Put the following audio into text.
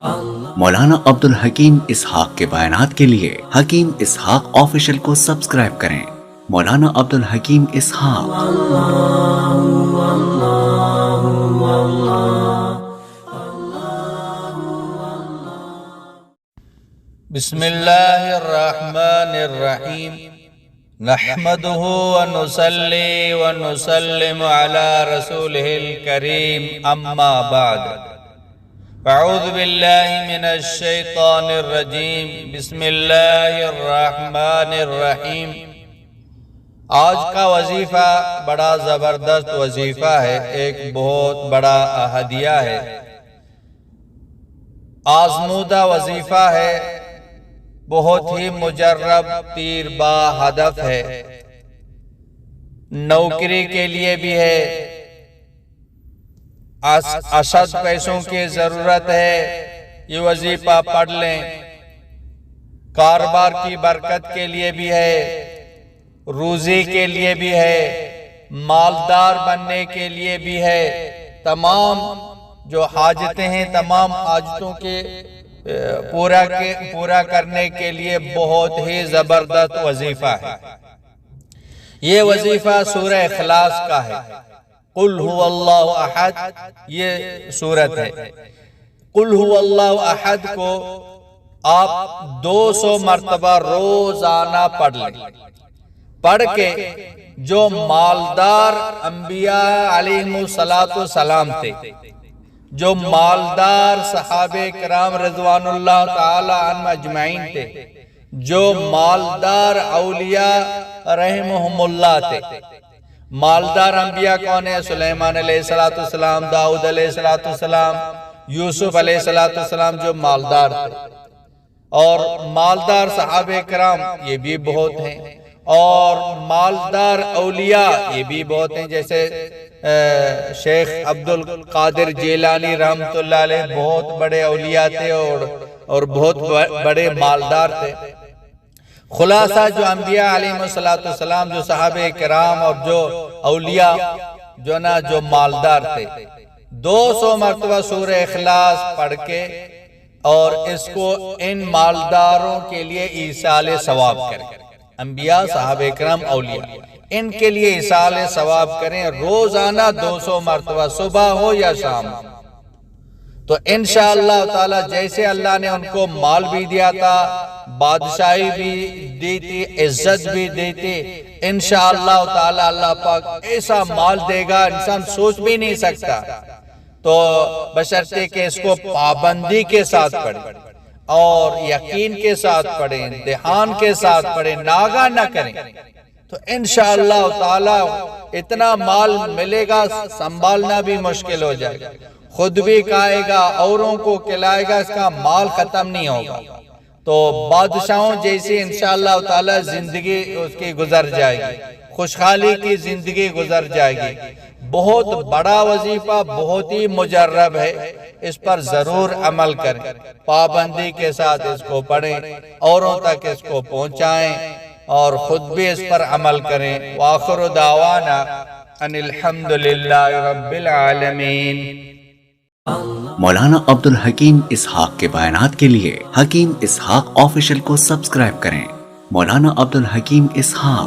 مولانا عبدالحکیم اسحاق کے بیانات کے لیے حکیم اسحاق آفیشل کو سبسکرائب کریں۔ مولانا عبدالحکیم اسحاق۔ بسم اللہ الرحمن الرحیم نحمده ونصلی ونسلم علی رسولہ الکریم اما بعد اعوذ باللہ من الشیطان الرجیم بسم اللہ الرحمن الرحیم۔ آج کا وظیفہ بڑا زبردست وظیفہ ہے، ایک بہت بڑا ہدیہ ہے، آزمودہ وظیفہ ہے، بہت ہی مجرب تیر با ہدف ہے، نوکری کے لیے بھی ہے، اشد پیسوں کی ضرورت ہے، یہ وظیفہ پڑھ لیں، کاروبار کی برکت کے لیے بھی ہے، روزی کے لیے بھی ہے، مالدار بننے کے لیے بھی ہے، تمام جو حاجتیں ہیں تمام حاجتوں کے پورا کرنے کے لیے بہت ہی زبردست وظیفہ ہے۔ یہ وظیفہ سورہ اخلاص کا ہے، قل هو اللہ احد، یہ سورت ہے۔ قل هو اللہ احد کو آپ 200 مرتبہ روزانہ پڑھ لیں، پڑھ کے جو مالدار انبیاء علیہم السلام تھے، جو مالدار صحابہ کرام رضوان اللہ تعالی عنہم اجمعین تھے، جو مالدار اولیاء رحمہم اللہ تھے، مالدار انبیاء کون ہیں؟ سلیمان علیہ السلام، داؤد علیہ السلام، یوسف علیہ السلام، جو مالدار تھے، اور مالدار صحابہ کرام یہ بھی بہت ہیں، اور مالدار اولیاء یہ بھی بہت ہیں، جیسے شیخ عبدالقادر جیلانی رحمت اللہ علیہ بہت بڑے اولیاء تھے اور بہت بڑے مالدار تھے۔ خلاصہ جو انبیاء علیہ السلام، جو صحابہ کرام اور جو اولیاء جو مالدار تھے، 200 مرتبہ سورہ اخلاص پڑھ کے اور اس کو ان مالداروں کے لیے ایصال ثواب کریں، انبیاء صحابہ کرام اولیاء ان کے لیے ایصال ثواب کریں، روزانہ 200 مرتبہ، صبح ہو یا شام، تو انشاءاللہ تعالی جیسے اللہ نے ان کو مال بھی دیا تھا، بادشاہی بھی دی تھی، عزت بھی دی تھی، انشاءاللہ تعالی اللہ پاک ایسا مال دے گا انسان سوچ بھی نہیں سکتا۔ تو بشرطے کہ اس کو پابندی کے ساتھ پڑھیں اور یقین کے ساتھ پڑھیں، دھیان کے ساتھ پڑھیں، ناغہ نہ کریں، تو انشاءاللہ تعالی اتنا مال ملے گا سنبھالنا بھی مشکل ہو جائے گا، خود بھی کھائے گا، اوروں کو کھلائے گا، اس کا مال ختم نہیں ہوگا، تو بادشاہوں جیسی انشاءاللہ تعالی زندگی اس کی گزر جائے گی، خوشحالی کی زندگی گزر جائے گی۔ بہت بڑا وظیفہ، بہت ہی مجرب ہے، اس پر ضرور عمل کریں، پابندی کے ساتھ اس کو پڑھیں، اوروں تک اس کو پہنچائیں اور خود بھی اس پر عمل کریں۔ وآخر دعوانا ان الحمدللہ رب العالمین۔ مولانا عبدالحکیم اسحاق کے بیانات کے لیے حکیم اسحاق آفیشل کو سبسکرائب کریں۔ مولانا عبدالحکیم اسحاق۔